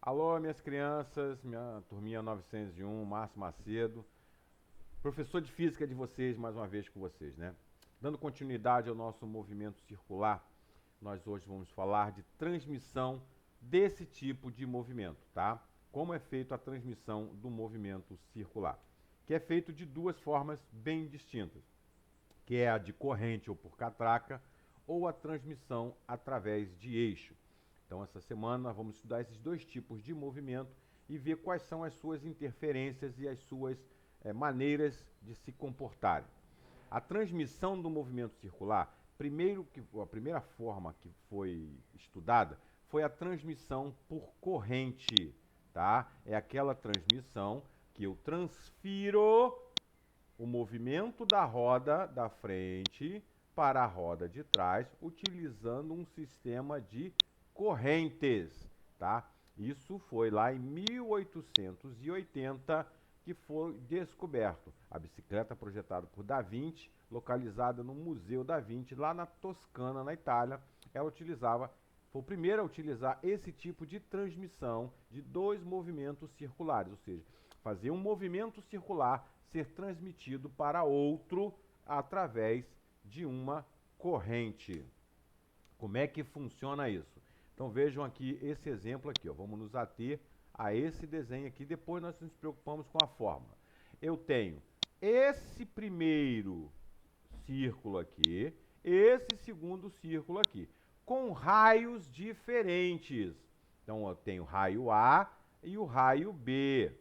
Alô, minhas crianças, minha turminha 901, Márcio Macedo, professor de física de vocês, mais uma vez com vocês, né? Dando continuidade ao nosso movimento circular, nós hoje vamos falar de transmissão desse tipo de movimento, tá? Como é feito a transmissão do movimento circular, que é feito de duas formas bem distintas, que é a de corrente ou por catraca, ou a transmissão através de eixo. Então, essa semana nós vamos estudar esses dois tipos de movimento e ver quais são as suas interferências e as suas maneiras de se comportarem. A transmissão do movimento circular, a primeira forma que foi estudada foi a transmissão por corrente, tá? É aquela transmissão que eu transfiro o movimento da roda da frente para a roda de trás, utilizando um sistema de correntes, tá? Isso foi lá em 1880 que foi descoberto. A bicicleta projetada por Da Vinci, localizada no Museu Da Vinci, lá na Toscana, na Itália, foi o primeiro a utilizar esse tipo de transmissão de dois movimentos circulares, ou seja, fazer um movimento circular ser transmitido para outro através de uma corrente. Como é que funciona isso? Então vejam aqui esse exemplo aqui, ó. Vamos nos ater a esse desenho aqui, depois nós nos preocupamos com a fórmula. Eu tenho esse primeiro círculo aqui, esse segundo círculo aqui, com raios diferentes. Então eu tenho o raio A e o raio B.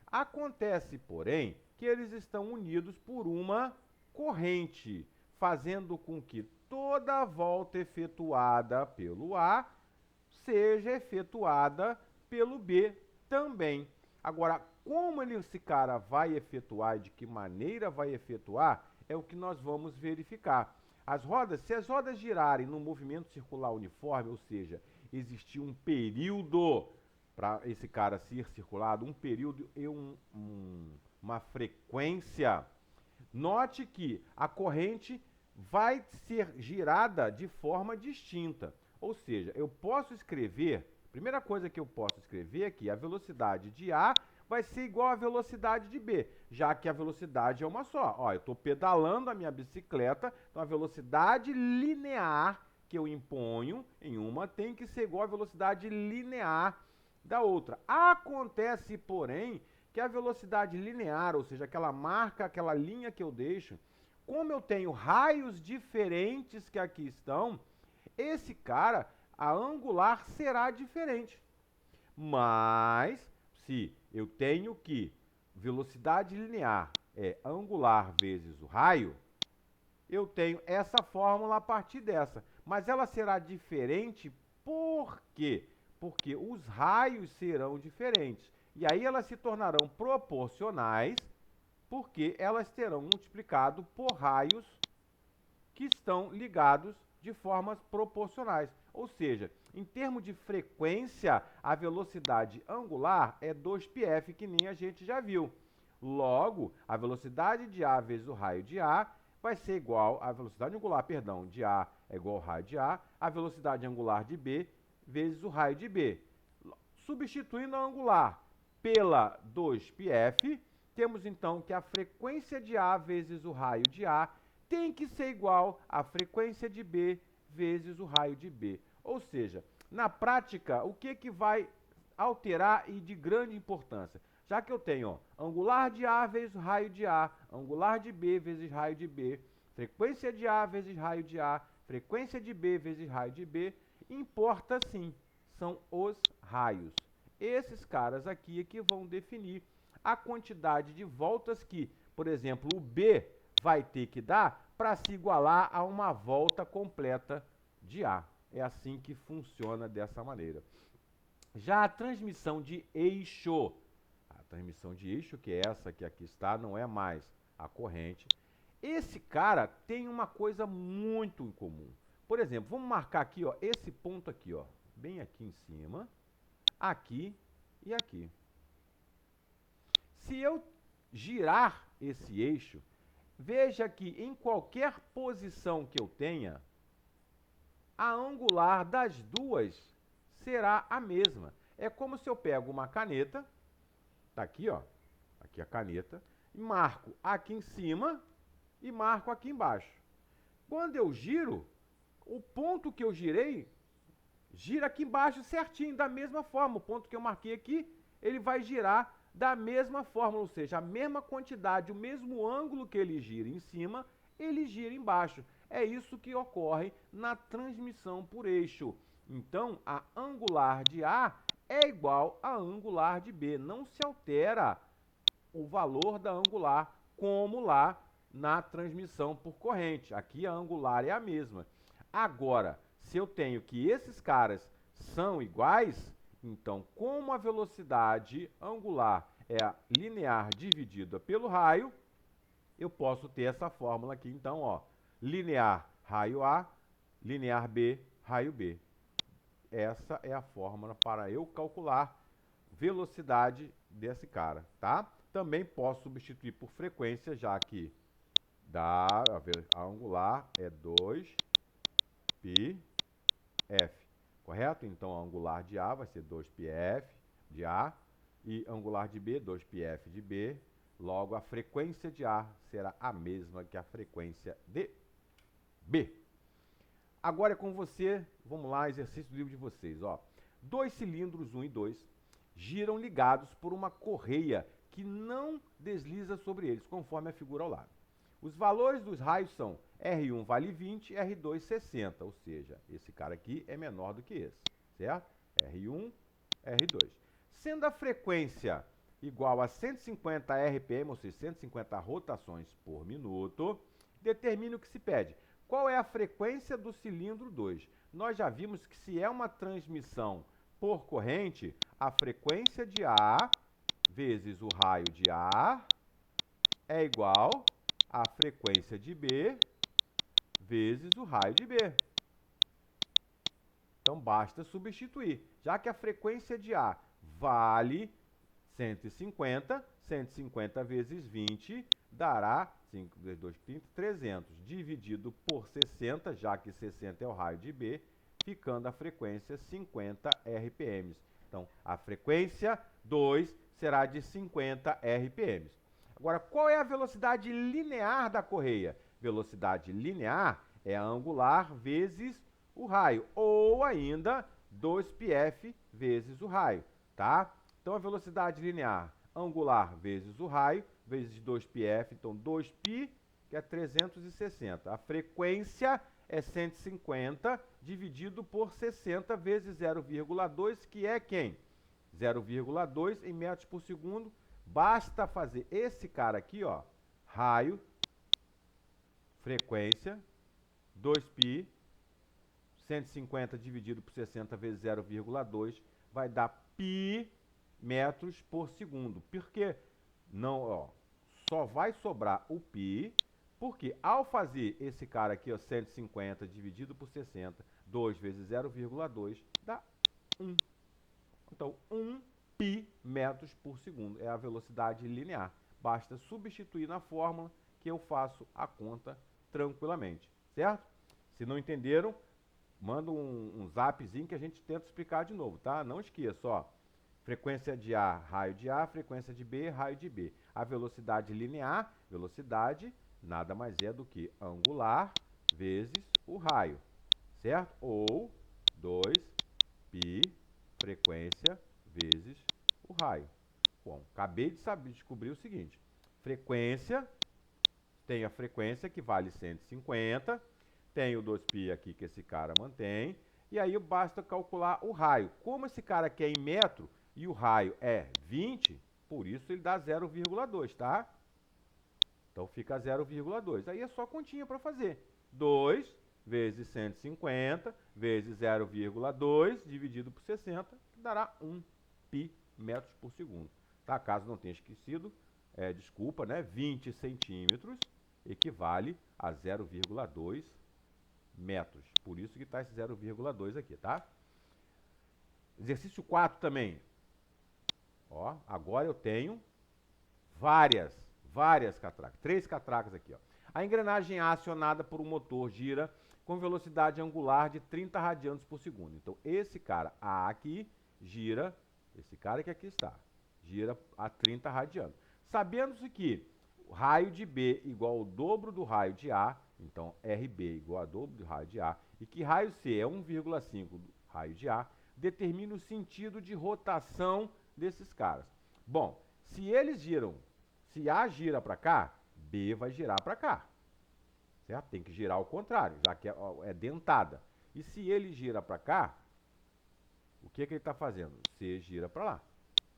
Acontece, porém, que eles estão unidos por uma corrente, fazendo com que toda a volta efetuada pelo A seja efetuada pelo B também. Agora, como esse cara vai efetuar e de que maneira vai efetuar, é o que nós vamos verificar. Se as rodas girarem num movimento circular uniforme, ou seja, existir um período para esse cara ser circulado, um período e uma frequência, note que a corrente vai ser girada de forma distinta. Ou seja, eu posso escrever, primeira coisa que eu posso escrever aqui, a velocidade de A vai ser igual à velocidade de B, já que a velocidade é uma só. Ó, eu estou pedalando a minha bicicleta, então a velocidade linear que eu imponho em uma tem que ser igual à velocidade linear da outra. Acontece, porém, que a velocidade linear, ou seja, aquela marca, aquela linha que eu deixo, como eu tenho raios diferentes que aqui estão, esse cara, a angular será diferente. Mas, se eu tenho que velocidade linear é angular vezes o raio, eu tenho essa fórmula a partir dessa. Mas ela será diferente por quê? Porque os raios serão diferentes. E aí elas se tornarão proporcionais, porque elas terão multiplicado por raios que estão ligados de formas proporcionais. Ou seja, em termos de frequência, a velocidade angular é 2πf, que nem a gente já viu. Logo, a velocidade de A vezes o raio de A vai ser igual a velocidade angular, perdão, de A é igual ao raio de A, a velocidade angular de B vezes o raio de B. Substituindo a angular pela 2πf, temos então que a frequência de A vezes o raio de A tem que ser igual à frequência de B vezes o raio de B. Ou seja, na prática, o que vai alterar e de grande importância? Já que eu tenho angular de A vezes raio de A, angular de B vezes raio de B, frequência de A vezes raio de A, frequência de B vezes raio de B, importa sim, são os raios. Esses caras aqui é que vão definir a quantidade de voltas que, por exemplo, o B vai ter que dar para se igualar a uma volta completa de A. É assim que funciona dessa maneira. Já a transmissão de eixo, que é essa que aqui está, não é mais a corrente. Esse cara tem uma coisa muito incomum. Por exemplo, vamos marcar aqui, ó, esse ponto aqui, ó, bem aqui em cima, aqui e aqui. Se eu girar esse eixo, veja que em qualquer posição que eu tenha, a angular das duas será a mesma. É como se eu pego uma caneta, tá aqui, ó, aqui a caneta, e marco aqui em cima e marco aqui embaixo. Quando eu giro, o ponto que eu girei, gira aqui embaixo certinho, da mesma forma. O ponto que eu marquei aqui, ele vai girar da mesma forma, ou seja, a mesma quantidade, o mesmo ângulo que ele gira em cima, ele gira embaixo. É isso que ocorre na transmissão por eixo. Então, a angular de A é igual à angular de B. Não se altera o valor da angular como lá na transmissão por corrente. Aqui a angular é a mesma. Agora, se eu tenho que esses caras são iguais, então, como a velocidade angular é a linear dividida pelo raio, eu posso ter essa fórmula aqui. Então, ó, linear raio A, linear B, raio B. Essa é a fórmula para eu calcular velocidade desse cara, tá? Também posso substituir por frequência, já que a angular é 2πf, correto? Então, a angular de A vai ser 2πf de A e angular de B, 2πf de B. Logo, a frequência de A será a mesma que a frequência de B. Agora é com você, vamos lá, exercício do livro de vocês. Ó. 2 cilindros 1 e 2 giram ligados por uma correia que não desliza sobre eles, conforme a figura ao lado. Os valores dos raios são R1 vale 20, R2 60, ou seja, esse cara aqui é menor do que esse, certo? R1, R2. Sendo a frequência igual a 150 RPM, ou seja, 150 rotações por minuto, determine o que se pede. Qual é a frequência do cilindro 2? Nós já vimos que se é uma transmissão por corrente, a frequência de A vezes o raio de A é igual à frequência de B vezes o raio de B. Então, basta substituir. Já que a frequência de A vale 150, 150 vezes 20 dará 5 vezes 2, 30, 300, dividido por 60, já que 60 é o raio de B, ficando a frequência 50 RPMs. Então, a frequência 2 será de 50 RPMs. Agora, qual é a velocidade linear da correia? Velocidade linear é a angular vezes o raio, ou ainda 2πf vezes o raio, tá? Então, a velocidade linear, angular vezes o raio, vezes 2πf, então 2π, que é 360. A frequência é 150, dividido por 60 vezes 0,2, que é quem? 0,2 em metros por segundo. Basta fazer esse cara aqui, ó, raio, frequência, 2π, 150 dividido por 60 vezes 0,2, vai dar π metros por segundo. Porque não, ó, só vai sobrar o π, porque ao fazer esse cara aqui, ó, 150 dividido por 60, 2 vezes 0,2 dá 1. Então, 1π metros por segundo é a velocidade linear. Basta substituir na fórmula que eu faço a conta tranquilamente, certo? Se não entenderam, manda um zapzinho que a gente tenta explicar de novo, tá? Não esqueça, ó. Frequência de A, raio de A, frequência de B, raio de B. A velocidade linear, velocidade, nada mais é do que angular vezes o raio, certo? Ou 2π frequência vezes o raio. Bom, acabei de descobrir o seguinte. Frequência, tem a frequência que vale 150, tem o 2π aqui que esse cara mantém, e aí basta calcular o raio. Como esse cara aqui é em metro, e o raio é 20, por isso ele dá 0,2, tá? Então fica 0,2. Aí é só continha para fazer. 2 vezes 150 vezes 0,2 dividido por 60, que dará 1π metros por segundo. Tá? Caso não tenha esquecido, desculpa, né? 20 centímetros equivale a 0,2 metros. Por isso que está esse 0,2 aqui, tá? Exercício 4 também. Ó, agora eu tenho várias catracas. 3 catracas aqui, ó. A engrenagem A acionada por um motor gira com velocidade angular de 30 radianos por segundo. Então, esse cara A aqui gira, esse cara que aqui está, gira a 30 radianos. Sabendo-se que o raio de B igual ao dobro do raio de A, então RB igual ao dobro do raio de A, e que raio C é 1,5 do raio de A, determina o sentido de rotação desses caras. Bom, se eles giram, se A gira para cá, B vai girar para cá. Certo? Tem que girar ao contrário, já que é dentada. E se ele gira para cá, o que ele está fazendo? C gira para lá,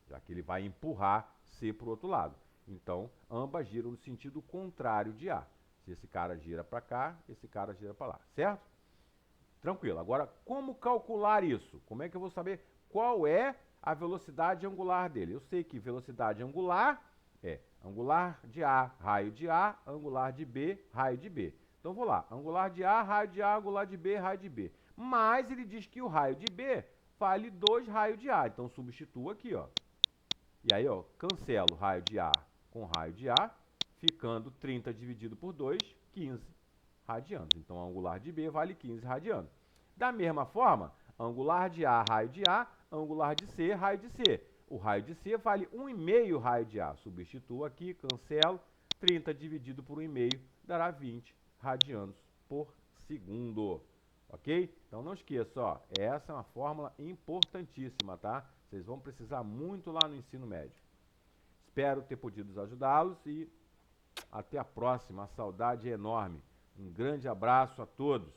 já que ele vai empurrar C para o outro lado. Então, ambas giram no sentido contrário de A. Se esse cara gira para cá, esse cara gira para lá, certo? Tranquilo. Agora, como calcular isso? Como é que eu vou saber qual é a velocidade angular dele? Eu sei que velocidade angular é angular de A, raio de A, angular de B, raio de B. Então, vou lá. Angular de A, raio de A, angular de B, raio de B. Mas ele diz que o raio de B vale 2 raios de A. Então, substituo aqui, ó. E aí, ó, cancelo raio de A com raio de A, ficando 30 dividido por 2, 15 radianos. Então, angular de B vale 15 radianos. Da mesma forma, angular de A, raio de A, angular de C, raio de C. O raio de C vale 1,5 raio de A. Substituo aqui, cancelo, 30 dividido por 1,5 dará 20 radianos por segundo. Ok? Então não esqueça, ó, essa é uma fórmula importantíssima, tá? Vocês vão precisar muito lá no ensino médio. Espero ter podido ajudá-los e até a próxima. A saudade é enorme. Um grande abraço a todos.